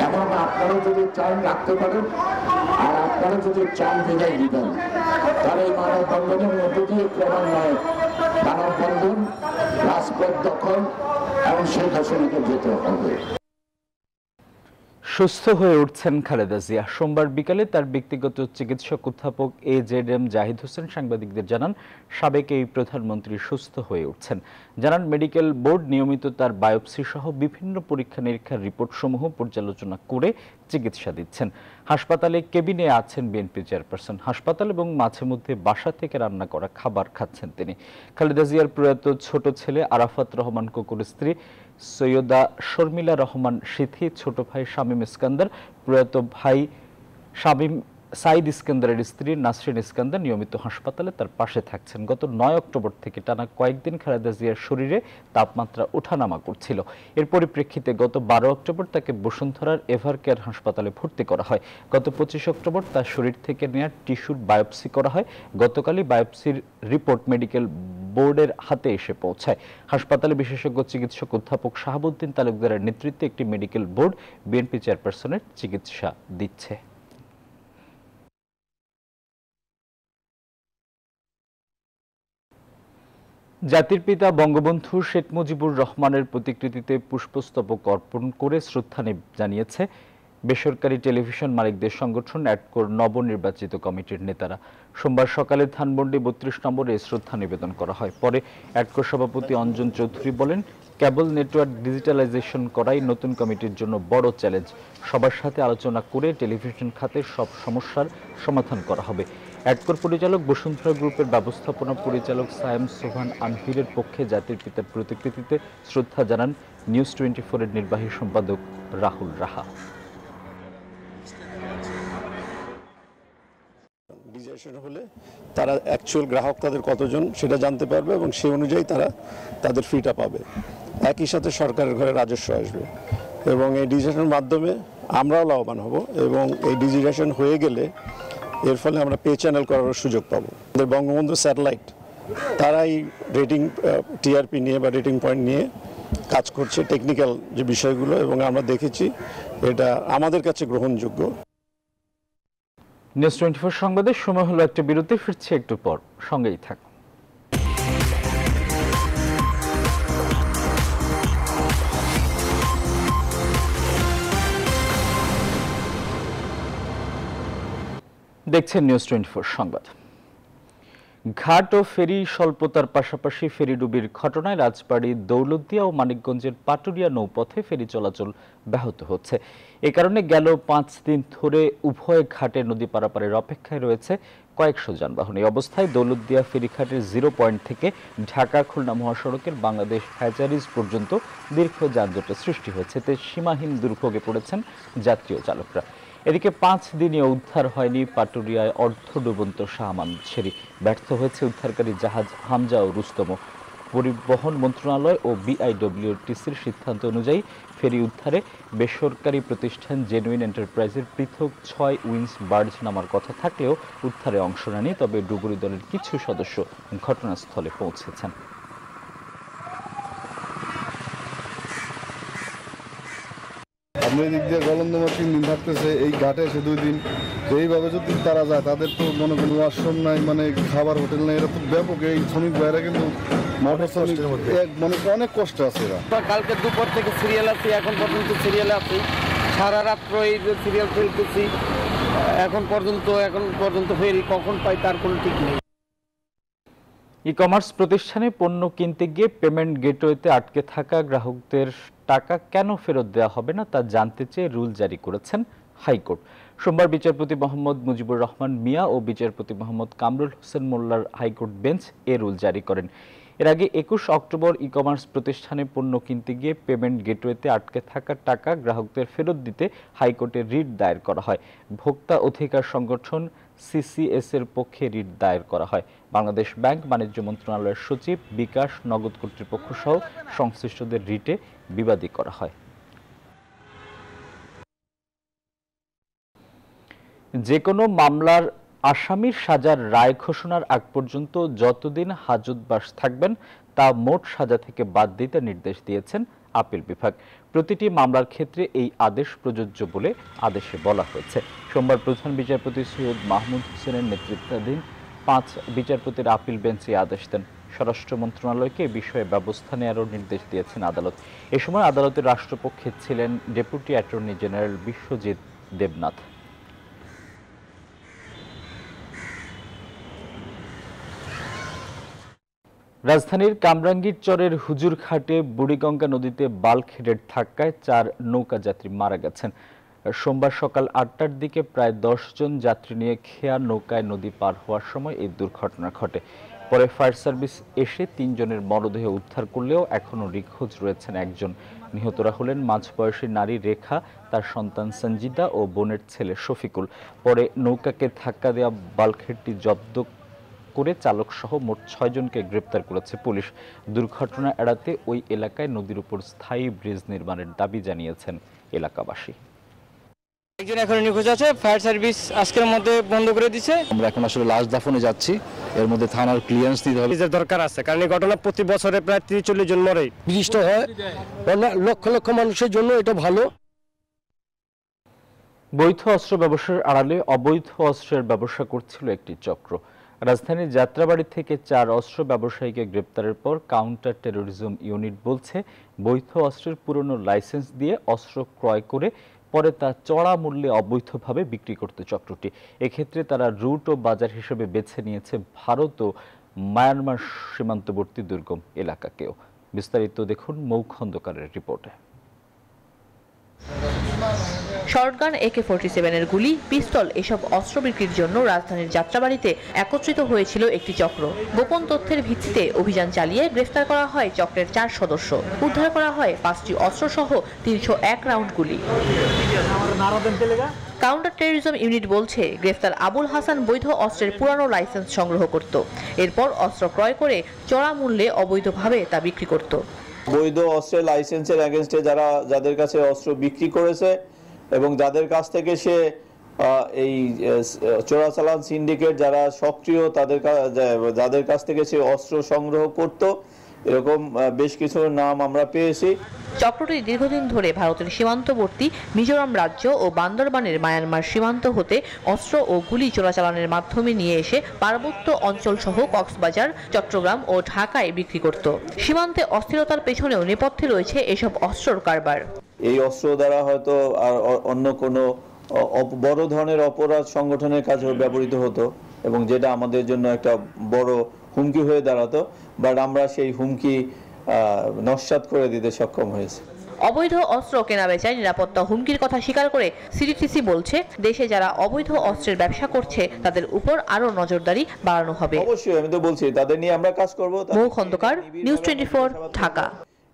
এবং আপনারা যদি চান রাখতে পারেন আর আপনারা যদি চান বিদায় দিবেন, তাহলে এই মানববন্ধনের মধ্য দিয়ে ক্রমান্বয়ে মানববন্ধন, রাজপথ দখল এবং শেখ হাসিনাকে যেতে হবে। সুস্থ হয়ে উঠছেন খালেদা জিয়া। সোমবার বিকালে তার ব্যক্তিগত চিকিৎসক অধ্যাপক AZM জাহিদ হোসেন সাংবাদিকদের জানান, সাবেক এই প্রধানমন্ত্রী সুস্থ হয়ে উঠছেন। জানান, মেডিকেল বোর্ড নিয়মিত তার বায়োপসি সহ বিভিন্ন পরীক্ষা নিরীক্ষার রিপোর্টসমূহ পর্যালোচনা করে চিকিৎসা দিচ্ছেন। হাসপাতালে কেবিনে আছেন বিএনপি চেয়ারপারসন। হাসপাতাল এবং মাঝে মধ্যে বাসা থেকে রান্না করা খাবার খাচ্ছেন তিনি। খালেদা জিয়ার প্রয়াত ছোট ছেলে আরাফাত রহমান কোকুর স্ত্রী সৈয়দা শর্মিলা রহমান সিথি, ছোট ভাই শামীম ইস্কান্দার, প্রয়াত ভাই সাইদ ইস্কান্দারের স্ত্রী নাসরিন ইস্কান্দার নিয়মিত হাসপাতালে তার পাশে থাকছেন। গত 9 অক্টোবর থেকে টানা কয়েকদিন খালেদা জিয়ার শরীরে তাপমাত্রা ওঠানামা করছিল। এর পরিপ্রেক্ষিতে গত 12 অক্টোবর তাকে বসুন্ধরার এভারকেয়ার হাসপাতালে ভর্তি করা হয়। গত 25 অক্টোবর তার শরীর থেকে নেওয়া টিস্যুর বায়োপসি করা হয়। গতকালই বায়োপসির রিপোর্ট মেডিকেল বোর্ডের হাতে এসে পৌঁছায়। হাসপাতালে বিশেষজ্ঞ চিকিৎসক অধ্যাপক শাহাবুদ্দিন তালুকদারের নেতৃত্বে একটি মেডিকেল বোর্ড বিএনপি চেয়ারপারসনের চিকিৎসা দিচ্ছে। জাতির পিতা বঙ্গবন্ধু শেখ মুজিবুর রহমানের প্রতিকৃতিতে পুষ্পস্তবক অর্পণ করে শ্রদ্ধা জানিয়েছে বেসরকারি টেলিভিশন মালিকদের সংগঠন অ্যাডকোর নবনির্বাচিত কমিটির নেতারা। সোমবার সকালে ধানমন্ডি 32 নম্বরে শ্রদ্ধা নিবেদন করা হয়। পরে অ্যাডকোর সভাপতি অঞ্জন চৌধুরী বলেন, কেবল নেটওয়ার্ক ডিজিটালাইজেশন করাই নতুন কমিটির জন্য বড় চ্যালেঞ্জ। সবার সাথে আলোচনা করে টেলিভিশন খাতের সব সমস্যার সমাধান করা হবে। অ্যাডকোর পরিচালক বসুন্ধরা গ্রুপের ব্যবস্থাপনা পরিচালক সায়েম সোভান আনহিরের পক্ষে জাতির পিতার প্রতিকৃতিতে শ্রদ্ধা জানান নিউজ 24 এর নির্বাহী সম্পাদক রাহুল রাহা। ডিজিটাইজেশন হলে তারা অ্যাকচুয়াল গ্রাহক তাদের কতজন সেটা জানতে পারবে এবং সেই অনুযায়ী তারা তাদের ফিটা পাবে। একই সাথে সরকারের ঘরে রাজস্ব আসবে এবং এই ডিজিটাইজেশনের মাধ্যমে আমরাও লাভবান হব এবং এই ডিজিটাইজেশন হয়ে গেলে এর ফলে আমরা পে চ্যানেল করার সুযোগ পাবো। আমাদের বঙ্গবন্ধু স্যাটেলাইট তারাই রেটিং টিআরপি নিয়ে বা রেটিং পয়েন্ট নিয়ে কাজ করছে, টেকনিক্যাল যে বিষয়গুলো, এবং আমরা দেখেছি এটা আমাদের কাছে গ্রহণযোগ্য। নিউজ 24 সংবাদের সময় হলো একটা বিরতি, ফিরছে একটু পর, সঙ্গেই থাকুন। দেখছেন নিউজ 24 সংবাদ। ঘাট ও ফেরি স্বল্পতার পাশাপাশি ফেরিডুবির ঘটনায় রাজবাড়ী, দৌলতদিয়া ও মানিকগঞ্জের পাটুরিয়া নৌপথে ফেরি চলাচল ব্যাহত হচ্ছে। এ কারণে গেল 5 দিন ধরে উভয় ঘাটে নদী পারাপারের অপেক্ষায় রয়েছে কয়েকশো যানবাহন। এই অবস্থায় দৌলতদিয়া ফেরিঘাটের 0 পয়েন্ট থেকে ঢাকা খুলনা মহাসড়কের বাংলাদেশ হ্যাচারিজ পর্যন্ত দীর্ঘ যানজটের সৃষ্টি হয়েছে। এতে সীমাহীন দুর্ভোগে পড়েছেন যাত্রী ও চালকরা। এদিকে 5 দিনে উদ্ধার হয়নি পাটুরিয়ায় অর্ধডুবন্ত শাহ মাহমুদ শেরি। ব্যর্থ হয়েছে উদ্ধারকারী জাহাজ হামজা ও রুস্তম। পরিবহন মন্ত্রণালয় ও বিআইডব্লিউটিসির সিদ্ধান্ত অনুযায়ী ফেরি উদ্ধারে বেসরকারি প্রতিষ্ঠান জেনুইন এন্টারপ্রাইজের পৃথক 6 উইন্স বার্জ নামার কথা থাকলেও উদ্ধারে অংশ নেয়নি। তবে ডুবুরি দলের কিছু সদস্য ঘটনাস্থলে পৌঁছেছেন। আমরা এদিক দিয়ে গলন্দমা 3 দিন থাকতেছে, এই ঘাটে এসে 2 দিন। এইভাবে যদি তারা যায়, তাদের তো মনে করেন ওয়াশরুম নাই, মানে খাবার হোটেল নাই, এরা তো ব্যাপক। এই শ্রমিক ভাইরা কিন্তু মোটর শ্রমিকের মধ্যে মনে অনেক কষ্ট আছে এরা। কালকে দুপুর থেকে সিরিয়াল আছে, এখন পর্যন্ত সিরিয়ালে আছি, সারা রাত্র এই যে সিরিয়াল চলতেছি, এখন পর্যন্ত ফেরি কখন পাই তার কোনো ঠিক নেই। ই কমার্স প্রতিষ্ঠানে পণ্য কিনতে গিয়ে পেমেন্ট গেটওয়েতে আটকে থাকা গ্রাহকদের টাকা কেন ফেরত দেওয়া হবে না তা জানতে চেয়ে রুল জারি করেছেন হাইকোর্ট। সোমবার বিচারপতি মোহাম্মদ মুজিবুর রহমান মিয়া ও বিচারপতি মোহাম্মদ কামরুল হোসেন মোল্লার হাইকোর্ট বেঞ্চ এ রুল জারি করেন। এর আগে 21 অক্টোবর ই কমার্স প্রতিষ্ঠানে পণ্য কিনতে গিয়ে পেমেন্ট গেটওয়েতে আটকে থাকা টাকা গ্রাহকদের ফেরত দিতে হাইকোর্টে রিট দায়ের করা হয়। ভোক্তা অধিকার সংগঠন সিসিএস এর পক্ষে রিট দায়ের করা হয়। বাংলাদেশ ব্যাংক, বাণিজ্য মন্ত্রণালয়ের সচিব, বিকাশ, নগদ কর্তৃপক্ষ সহ সংশ্লিষ্টদের রিটে বিবাদী করা হয়। যে কোনো মামলার আসামির সাজার রায় ঘোষণার আগ পর্যন্ত যতদিন হাজতবাস থাকবেন তা মোট সাজা থেকে বাদ দিতে নির্দেশ দিয়েছেন আপিল বিভাগ। প্রতিটি মামলার ক্ষেত্রে এই আদেশ প্রযোজ্য বলে আদেশে বলা হয়েছে। সোমবার প্রধান বিচারপতি সৈয়দ মাহমুদ হোসেনের নেতৃত্বাধীন 5 বিচারপতির আপিল বেঞ্চ এই আদেশ দেন। স্বরাষ্ট্র মন্ত্রণালয়কে এ বিষয়ে ব্যবস্থা নেওয়ারও নির্দেশ দিয়েছেন আদালত। এ সময় আদালতের রাষ্ট্রপক্ষে ছিলেন deputy attorney general Biswajit Debnath. রাজধানীর কামরাঙ্গীর চরের হুজুরঘাটে বুড়িগঙ্গা নদীতে বাল্কহেডের ধাক্কায় 4 নৌকা যাত্রী মারা গেছেন। সোমবার সকাল 8টার দিকে প্রায় 10 জন যাত্রী নিয়ে খেয়া নৌকায় নদী পার হওয়ার সময় এই দুর্ঘটনা ঘটে। পরে ফায়ার সার্ভিস এসে 3 জনের মরদেহ উদ্ধার করলেও এখনও নিখোঁজ রয়েছেন একজন। নিহতরা হলেন মাঝবয়সী নারী রেখা, তার সন্তান সঞ্জিদা ও বোনের ছেলে শফিকুল। পরে নৌকাকে ধাক্কা দেওয়া বাল্কহেডটি জব্দ করে চালক সহ মোট 6 জনকে গ্রেপ্তার করেছে পুলিশ। দুর্ঘটনা এড়াতে ওই এলাকায় নদীর উপর স্থায়ী ব্রিজ নির্মাণের দাবি জানিয়েছেন এলাকাবাসী। একজন এখন নিখোঁজ আছে, ফায়ার সার্ভিস আজকের মধ্যে বন্ধ করে দিয়েছে। আমরা এখন আসলে লাশ দাফনে যাচ্ছি, এর মধ্যে থানার ক্লিয়ারেন্স দিতে হবে। ব্রিজের দরকার আছে, কারণ এই ঘটনা প্রতি বছরে প্রায় 30-40 জন মরে। ব্রিজটা হয় লক্ষ লক্ষ মানুষের জন্য এটা ভালো। বৈধ অস্ত্র ব্যবসার আড়ালে অবৈধ অস্ত্রের ব্যবসা করছিল একটি চক্র। রাজধানীর যাত্রাবাড়ি থেকে 4 অস্ত্র ব্যবসায়ীকে গ্রেপ্তারের পর কাউন্টার টেরোরিজম ইউনিট বলছে, বৈধ অস্ত্রের পুরনো লাইসেন্স দিয়ে অস্ত্র ক্রয় করে পরে তা চড়া মূল্যে অবৈধভাবে বিক্রি করতে চক্রটি। এক্ষেত্রে তারা রুট ও বাজার হিসেবে বেছে নিয়েছে ভারত ও মায়ানমার সীমান্তবর্তী দুর্গম এলাকাকেও। বিস্তারিত দেখুন মৌ খন্দকারের রিপোর্টে। শর্টগান, AK-47 এর গুলি, পিস্তল এসব অস্ত্র বিক্রির জন্য রাজধানীর যাত্রাবাড়িতে একত্রিত হয়েছিল একটি চক্র। গোপন তথ্যের ভিত্তিতে অভিযান চালিয়ে গ্রেফতার করা হয় চক্রের 4 সদস্য। উদ্ধার করা হয় 5টি অস্ত্র সহ 301 রাউন্ড গুলি। কাউন্টার টেরোরিজম ইউনিট বলছে, গ্রেফতার আবুল হাসান বৈধ অস্ত্রের পুরানো লাইসেন্স সংগ্রহ করত, এরপর অস্ত্র ক্রয় করে চড়া মূল্যে অবৈধভাবে তা বিক্রি করত। বৈধ অস্ত্রের লাইসেন্সের এগেনস্টে যাদের কাছে অস্ত্র বিক্রি করেছে এবং যাদের কাছ থেকে সে এই চোরাচালান সিন্ডিকেট যারা সক্রিয় যাদের কাছ থেকে সে অস্ত্র সংগ্রহ করত, এরকম বেশ কিছু নাম আমরা পেয়েছি। চক্রটি দীর্ঘদিন ধরে ভারতের সীমান্তবর্তী মিজোরাম রাজ্য ও বান্দরবানের মায়ানমার সীমান্ত হতে অস্ত্র ও গুলি চোরাচালানের মাধ্যমে নিয়ে এসে পার্বত্য অঞ্চল সহ কক্সবাজার, চট্টগ্রাম ও ঢাকায় বিক্রি করত। সীমান্তে অস্থিরতার পেছনেও নেপথ্যে রয়েছে এসব অস্ত্রর কারবার। এই অস্ত্র দ্বারা হয়তো আর অন্য কোনো বড় ধরনের অপরাধ সংগঠনের কাজেও ব্যবহৃত হতো এবং যেটা আমাদের জন্য একটা বড় হুমকি হয়ে দাঁড়াতো, বাট আমরা সেই হুমকি নস্যাৎ করে দিতে সক্ষম হয়েছে। অবৈধ অস্ত্র কেনাবেচায় নিরাপত্তা হুমকির কথা স্বীকার করে সিডিটিসি বলছে, দেশে যারা অবৈধ অস্ত্রের ব্যবসা করছে তাদের উপর আরো নজরদারি বাড়ানো হবে। অবশ্যই, আমি তো বলছি তাদের নিয়ে আমরা কাজ করব। মৌ খন্দকার, নিউজ 24, ঢাকা।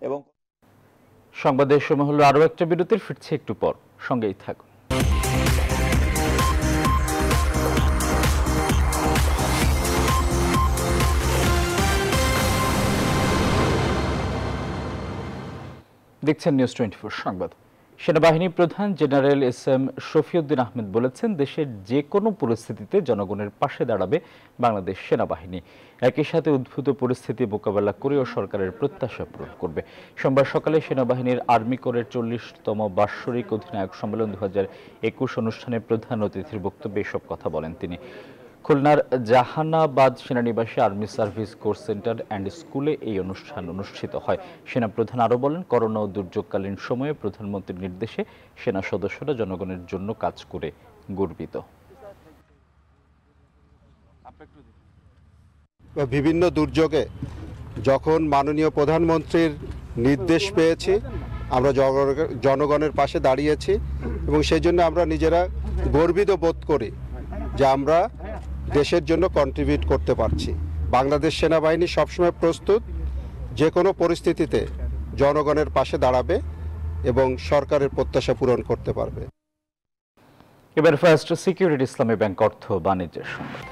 এবং সংবাদের সময় হলো আরো একটা বিরতির, ফিরছে একটু পর, সঙ্গেই থাকুন। দেখছেন নিউজ 24 সংবাদ। সেনাবাহিনী প্রধান জেনারেল এস.এম. শফিউদ্দিন আহমেদ বলেছেন, দেশের যে কোনো পরিস্থিতিতে জনগণের পাশে দাঁড়াবে বাংলাদেশ সেনাবাহিনী। একই সাথে উদ্ভূত পরিস্থিতি মোকাবেলা করেও সরকারের প্রত্যাশা পূরণ করবে। সোমবার সকালে সেনাবাহিনীর আর্মি কোরের 40তম বার্ষিক অধিনায়ক সম্মেলন 2021 অনুষ্ঠানে প্রধান অতিথির বক্তব্যে এসব কথা বলেন তিনি। খুলনার জাহানাবাদ সেনানিবাসে army service course centre and স্কুলে এই অনুষ্ঠান অনুষ্ঠিত হয়। সেনাপ্রধান আরও বলেন, করোনা ও দুর্যোগকালীন সময়ে প্রধানমন্ত্রীর নির্দেশে সেনা সদস্যরা জনগণের জন্য কাজ করে গর্বিত। বিভিন্ন দুর্যোগে যখন মাননীয় প্রধানমন্ত্রীর নির্দেশ পেয়েছি, আমরা জনগণের পাশে দাঁড়িয়েছি এবং সেই জন্য আমরা নিজেরা গর্বিত বোধ করি যে আমরা দেশের জন্য কন্ট্রিবিউট করতে পারছি। বাংলাদেশ সেনাবাহিনী সবসময় প্রস্তুত যে কোনো পরিস্থিতিতে জনগণের পাশে দাঁড়াবে এবং সরকারের প্রত্যাশা পূরণ করতে পারবে। এবার ফার্স্ট সিকিউরিটি ইসলামী ব্যাংক অর্থ বাণিজ্যের সংবাদ।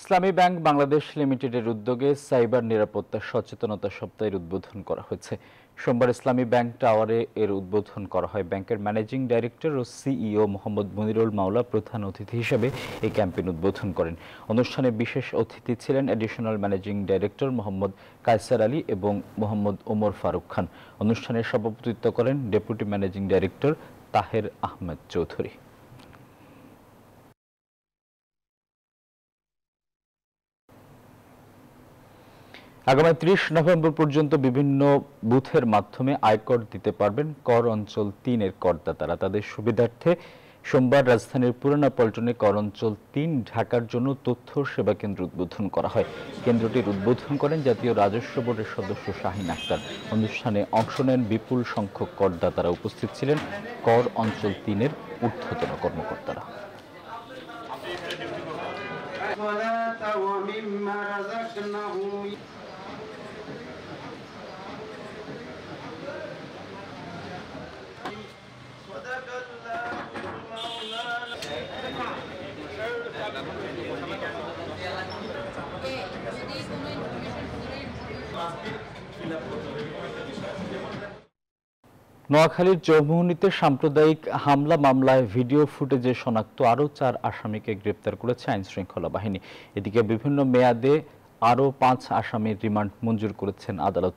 ইসলামী ব্যাংক বাংলাদেশ লিমিটেডের উদ্যোগে সাইবার নিরাপত্তা সচেতনতা সপ্তাহের উদ্বোধন করা হয়েছে। সোমবার ইসলামী ব্যাংক টাওয়ারে এর উদ্বোধন করা হয়। ব্যাংকের ম্যানেজিং ডাইরেক্টর ও সিইও মোহাম্মদ মনিরুল মাওলা প্রধান অতিথি হিসেবে এই ক্যাম্পেইন উদ্বোধন করেন। অনুষ্ঠানে বিশেষ অতিথি ছিলেন additional managing director Mohammad Kaiser Ali এবং মোহাম্মদ ওমর ফারুক খান। অনুষ্ঠানে সভাপতিত্ব করেন deputy managing director Taher Ahmed Chowdhury. আগামী 30 নভেম্বর পর্যন্ত বিভিন্ন বুথের মাধ্যমে আয়কর দিতে পারবেন কর অঞ্চল 3-এর করদাতারা। তাদের সুবিধার্থে সোমবার রাজধানীর পুরানা পল্টনে কর অঞ্চল 3 ঢাকার জন্য তথ্য সেবা কেন্দ্র উদ্বোধন করা হয়। কেন্দ্রটির উদ্বোধন করেন জাতীয় রাজস্ব বোর্ডের সদস্য শাহিন আক্তার। অনুষ্ঠানে অংশ নেন বিপুল সংখ্যক করদাতারা। উপস্থিত ছিলেন কর অঞ্চল 3-এর ঊর্ধ্বতন কর্মকর্তারা। নোয়াখালীর চৌমুহনীতে সাম্প্রদায়িক হামলা মামলায় ভিডিও ফুটেজে শনাক্ত আরও 4 আসামিকে গ্রেপ্তার করেছে আইনশৃঙ্খলা বাহিনী। এদিকে বিভিন্ন মেয়াদে আরও 5 আসামির রিমান্ড মঞ্জুর করেছেন আদালত।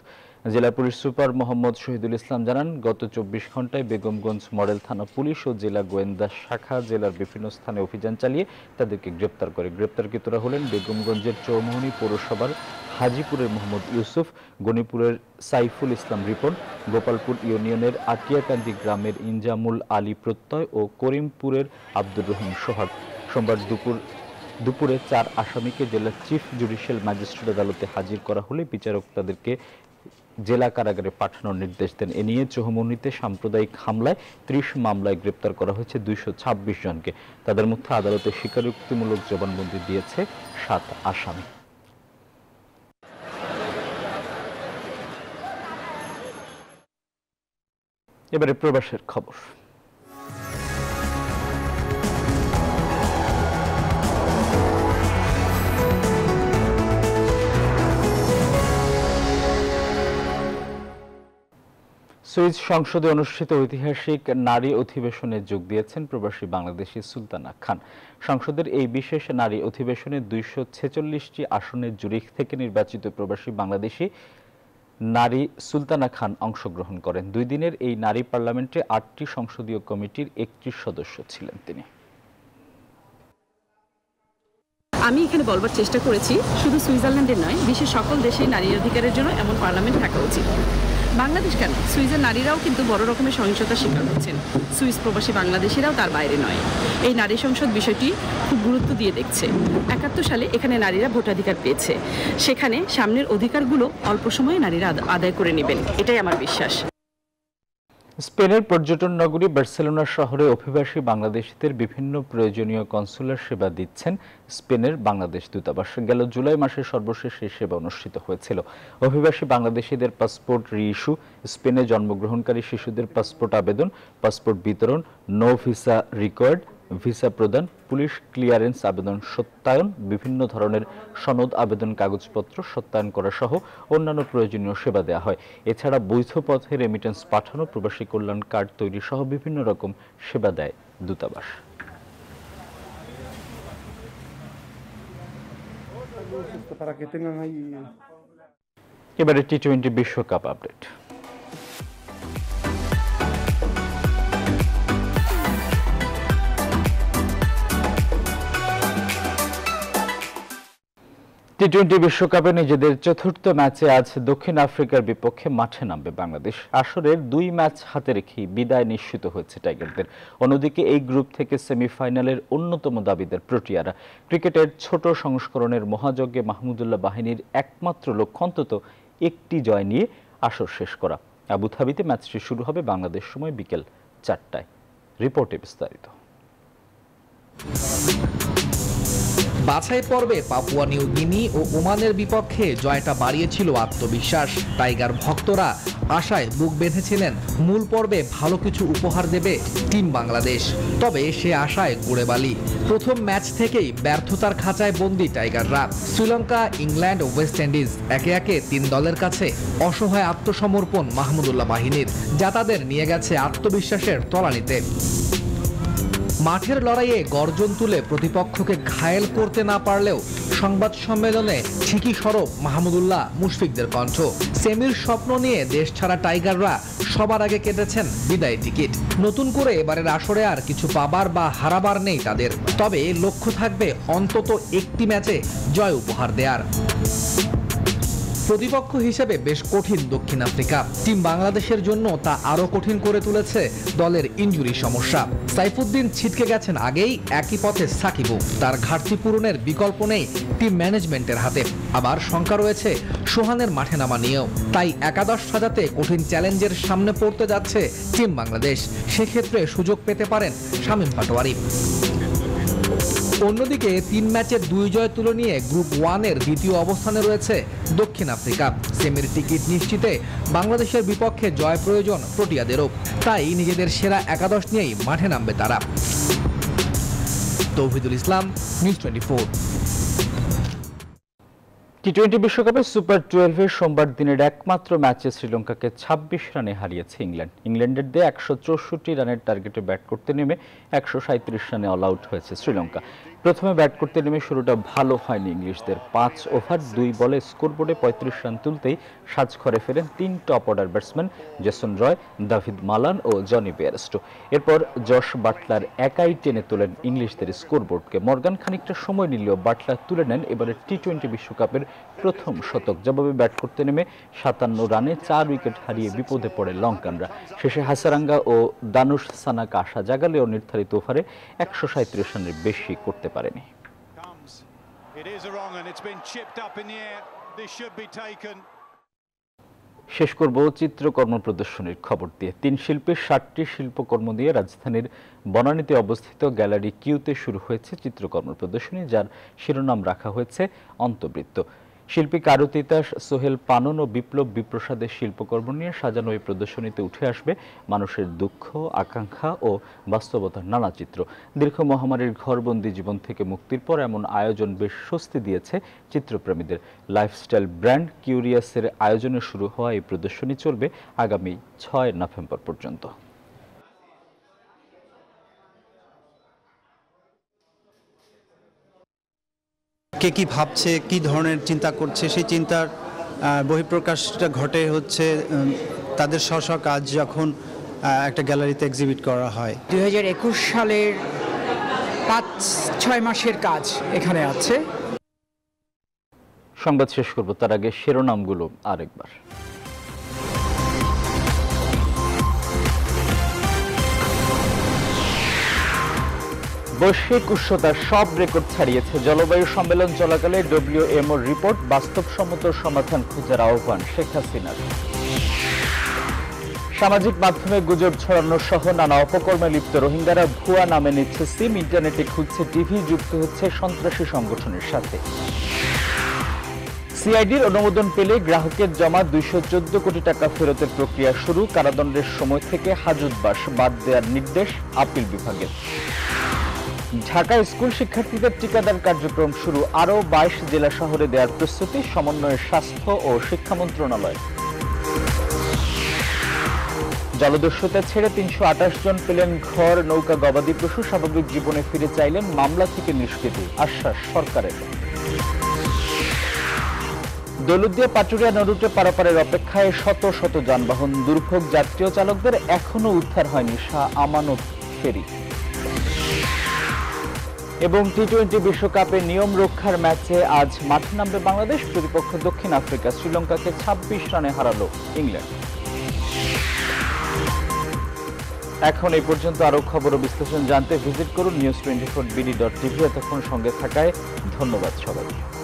জেলা পুলিশ সুপার মোহাম্মদ শহীদুল ইসলাম জানান, গত 24 ঘন্টায় বেগমগঞ্জ মডেল থানা পুলিশ ও জেলা গোয়েন্দা শাখা জেলার বিভিন্ন স্থানে অভিযান চালিয়ে তাদেরকে গ্রেপ্তার করে। গ্রেপ্তারকৃতরা হলেন বেগমগঞ্জের চৌমুহনী পৌরসভার হাজিপুরের মোহাম্মদ ইউসুফ, গণিপুরের সাইফুল ইসলাম রিপন, গোপালপুর ইউনিয়নের আটিয়াকান্দি গ্রামের ইনজামুল আলী প্রত্যয় ও করিমপুরের আব্দুর রহিম সোহাগ। সোমবার দুপুরে 4 আসামিকে জেলার চিফ জুডিশিয়াল ম্যাজিস্ট্রেট আদালতে হাজির করা হলে বিচারক তাদেরকে জেলা কারাগারে পাঠানোর নির্দেশ দেন। এ নিয়ে চৌমুহনীতে সাম্প্রদায়িক হামলায় 30 মামলায় গ্রেপ্তার করা হয়েছে 226 জনকে। তাদের মধ্যে আদালতে স্বীকারোক্তিমূলক জবানবন্দি দিয়েছে 7 আসামি। এবারে প্রবাসের খবর। সুইস সংসদে অনুষ্ঠিত ঐতিহাসিক নারী অধিবেশনে যোগ দিয়েছেন প্রবাসী বাংলাদেশি সুলতানা খান। সংসদের এই বিশেষ নারী অধিবেশনে 246টি আসনের জুরিখ থেকে নির্বাচিত প্রবাসী বাংলাদেশি নারী সুলতানা খান অংশগ্রহণ করেন। 2 দিনের এই নারী পার্লামেন্টে 8টি সংসদীয় কমিটির 31 সদস্য ছিলেন তিনি। আমি এখানে বলবার চেষ্টা করেছি, শুধু সুইজারল্যান্ডের নয়, বিশ্বের সকল দেশে নারীর অধিকারের জন্য এমন পার্লামেন্ট থাকা উচিত। বাংলাদেশ কেন, সুইসের নারীরাও কিন্তু বড় রকমের সহিংসতার শিকার হচ্ছেন। সুইস প্রবাসী বাংলাদেশিরাও তার বাইরে নয়। এই নারী সংসদ বিষয়টি খুব গুরুত্ব দিয়ে দেখছে। 71 সালে এখানে নারীরা ভোটাধিকার পেয়েছে। সেখানে সামনের অধিকারগুলো অল্প সময়ে নারীরা আদায় করে নেবেন, এটাই আমার বিশ্বাস। স্পেনের পর্যটন নগরী বার্সেলোনা শহরে অভিবাসী বাংলাদেশিদের বিভিন্ন প্রয়োজনীয় কনসুলার সেবা দিচ্ছেন স্পেনের বাংলাদেশ দূতাবাস। গেল জুলাই মাসে সর্বশেষ এই সেবা অনুষ্ঠিত হয়েছিল। অভিবাসী বাংলাদেশিদের পাসপোর্ট রি-ইস্যু, স্পেনে জন্মগ্রহণকারী শিশুদের পাসপোর্ট আবেদন, পাসপোর্ট বিতরণ, নো ভিসা রিকোয়ার্ড, ভিসা প্রদান, পুলিশ ক্লিয়ারেন্স আবেদন সত্যায়ন, বিভিন্ন ধরনের সনদ আবেদন কাগজপত্র সত্যায়ন করা সহ অন্যান্য প্রয়োজনীয় সেবা দেওয়া হয়। এছাড়া বৈধ পথে রেমিটেন্স পাঠানো, প্রবাসী কল্যাণ কার্ড তৈরি সহ বিভিন্ন রকম সেবা দেয় দূতাবাস। এবারে টি-20 বিশ্বকাপ আপডেট। টি-20 বিশ্বকাপে নিজেদের চতুর্থ ম্যাচে আজ দক্ষিণ আফ্রিকার বিপক্ষে মাঠে নামবে বাংলাদেশ। আসরের 2 ম্যাচ হাতে রেখে বিদায় নিশ্চিত হয়েছে টাইগারদের। অন্যদিকে এই গ্রুপ থেকে সেমিফাইনালের অন্যতম দাবিদার প্রোটিয়ারা। ক্রিকেটের ছোট সংস্করণের মহাযজ্ঞে মাহমুদুল্লাহ বাহিনীর একমাত্র লক্ষ্য অন্তত একটি জয় নিয়ে আসর শেষ করা। আবুধাবিতে ম্যাচটি শুরু হবে বাংলাদেশ সময় বিকেল 4টায়। রিপোর্টে বিস্তারিত। বাছাই পর্বে পাপুয়া নিউ গিনি ও ওমানের বিপক্ষে জয়টা বাড়িয়েছিল আত্মবিশ্বাস। টাইগার ভক্তরা আশায় বুক বেঁধেছিলেন মূল পর্বে ভালো কিছু উপহার দেবে টিম বাংলাদেশ। তবে সে আশায় গুড়ে বালি। প্রথম ম্যাচ থেকেই ব্যর্থতার খাঁচায় বন্দী টাইগাররা। শ্রীলঙ্কা, ইংল্যান্ড ও ওয়েস্ট ইন্ডিজ একে একে 3 দলের কাছে অসহায় আত্মসমর্পণ মাহমুদুল্লাহ বাহিনীর, যা তাদের নিয়ে গেছে আত্মবিশ্বাসের তলানিতে। মাঠের লড়াইয়ে গর্জন তুলে প্রতিপক্ষকে ঘায়েল করতে না পারলেও সংবাদ সম্মেলনে ঠিকই সরব মাহমুদুল্লাহ মুশফিকদের কণ্ঠ। সেমির স্বপ্ন নিয়ে দেশ ছাড়া টাইগাররা সবার আগে কেটেছেন বিদায় টিকিট। নতুন করে এবারের আসরে আর কিছু পাবার বা হারাবার নেই তাদের। তবে লক্ষ্য থাকবে অন্তত একটি ম্যাচে জয় উপহার দেয়ার। প্রতিপক্ষ হিসেবে বেশ কঠিন দক্ষিণ আফ্রিকা। টিম বাংলাদেশের জন্য তা আরো কঠিন করে তুলেছে দলের ইনজুরি সমস্যা। সাইফুদ্দিন ছিটকে গেছেন আগেই, একই পথে সাকিবও। তার ঘাটতি পূরণের বিকল্প নেই টিম ম্যানেজমেন্টের হাতে। আবার শঙ্কা রয়েছে সোহানের মাঠে নামা নিয়েও। তাই একাদশ সাজাতে কঠিন চ্যালেঞ্জের সামনে পড়তে যাচ্ছে টিম বাংলাদেশ। সেক্ষেত্রে সুযোগ পেতে পারেন শামীম পাটোয়ারি। অন্যদিকে 3 ম্যাচের 2 জয় তুলে নিয়ে গ্রুপ 1-এর দ্বিতীয় অবস্থানে রয়েছে দক্ষিণ আফ্রিকা। সেমির টিকিট নিশ্চিতে বাংলাদেশের বিপক্ষে জয় প্রয়োজন প্রোটিয়াদেরও। তাই নিজেদের সেরা একাদশ নিয়েই মাঠে নামবে তারা। তৌহিদুল ইসলাম, নিউজ 24। টি-20 বিশ্বকাপে সুপার 12-এর সোমবার দিনের একমাত্র ম্যাচে শ্রীলঙ্কাকে 26 রানে হারিয়েছে ইংল্যান্ড। ইংল্যান্ডের দিয়ে 164 রানের টার্গেটে ব্যাট করতে নেমে 137 রানে অল আউট হয়েছে শ্রীলঙ্কা। প্রথমে ব্যাট করতে নেমে শুরুটা ভালো হয়নি ইংলিশদের। 5 ওভার 2 বলে স্কোরবোর্ডে 35 রান তুলতেই সাজঘরে ফেরেন 3 top order batsman Jason Roy, Dawid Malan ও জনি বেয়ারস্টো। এরপর জশ বাটলার একাই টেনে তোলেন ইংলিশদের স্কোরবোর্ডকে। মর্গান খানিকটা সময় নিলেও বাটলার তুলে নেন এবারের টি-20 বিশ্বকাপের প্রথম শতক। জবাবে ব্যাট করতে নেমে 57 রানে 4 উইকেট হারিয়ে বিপদে পড়ে লঙ্কানরা। শেষে হাসারাঙ্গা ও দানুশ সানাকা আশা জাগালেও নির্ধারিত ওভারে 137 রানের বেশি করতে পারেনি। শেষ করব চিত্রকর্ম প্রদর্শনীর খবর দিয়ে। 3 শিল্পীর 60টি শিল্পকর্ম দিয়ে রাজধানীর বনানীতে অবস্থিত গ্যালারি কিউতে শুরু হয়েছে চিত্রকর্ম প্রদর্শনী, যার শিরোনাম রাখা হয়েছে অন্তবৃত্ত। শিল্পী কারুতিতাস, সোহেল পানন ও বিপ্লব বিপ্রসাদের শিল্পকর্ম নিয়ে সাজানো এই প্রদর্শনীতে উঠে আসবে মানুষের দুঃখ, আকাঙ্ক্ষা ও বাস্তবতার নানা চিত্র। দীর্ঘ মহামারীর ঘরবন্দি জীবন থেকে মুক্তির পর এমন আয়োজন বেশ স্বস্তি দিয়েছে চিত্রপ্রেমীদের। লাইফস্টাইল ব্র্যান্ড কিউরিয়াসের আয়োজনে শুরু হওয়া এই প্রদর্শনী চলবে আগামী 6 নভেম্বর পর্যন্ত। কে কি ভাবছে, কি ধরনের চিন্তা করছে, সেই চিন্তার বহিঃপ্রকাশটা ঘটে হচ্ছে তাদের স্ব কাজ যখন একটা গ্যালারিতে এক্সিবিট করা হয়। 2021 সালের 5-6 মাসের কাজ এখানে আছে। সংবাদ শেষ করব, তার আগে শিরোনামগুলো আরেকবার। বৈশ্বিক উষ্ণতার সব রেকর্ড ছাড়িয়েছে। জলবায়ু সম্মেলন চলাকালে ডব্লিউএমওর রিপোর্ট, বাস্তবসম্মত সমাধান খোঁজার আহ্বান শেখ হাসিনার। সামাজিক মাধ্যমে গুজব ছড়ানো সহ নানা অপকর্মে লিপ্ত রোহিঙ্গারা ভুয়া নামে নিচ্ছে সিম, ইন্টারনেটে খুঁজছে টিভি, যুক্ত হচ্ছে সন্ত্রাসী সংগঠনের সাথে। সিআইডির অনুমোদন পেলে গ্রাহকের জমা 214 কোটি টাকা ফেরতের প্রক্রিয়া শুরু। কারাদণ্ডের সময় থেকে হাজতবাস বাদ দেওয়ার নির্দেশ আপিল বিভাগের। ঢাকা স্কুল শিক্ষার্থীদের টিকাদান কার্যক্রম শুরু, আরও 22 জেলা শহরে দেওয়ার প্রস্তুতি সমন্বয়ের স্বাস্থ্য ও শিক্ষা মন্ত্রণালয়। জলদস্যুতা ছেড়ে 328 জন পেলেন ঘর, নৌকা, গবাদি পশু স্বাভাবিক জীবনে ফিরে চাইলেন, মামলা থেকে নিষ্কৃতি, আশ্বাস সরকারের। দৌলতদিয়া পাটুরিয়া নদীতে পারাপারের অপেক্ষায় শত শত যানবাহন, দুর্ভোগ যাত্রী ও চালকদের, এখনো উদ্ধার হয়নি শাহ আমানত ফেরি। এবং টি-20 বিশ্বকাপে নিয়ম রক্ষার ম্যাচে আজ মাঠে নামবে বাংলাদেশ, প্রতিপক্ষ দক্ষিণ আফ্রিকা। শ্রীলঙ্কাকে 26 রানে হারালো ইংল্যান্ড। এখন এই পর্যন্ত। আরো খবর ও বিশ্লেষণ জানতে ভিজিট করুন news24bd.tv। এতক্ষণ সঙ্গে থাকায় ধন্যবাদ সবাইকে।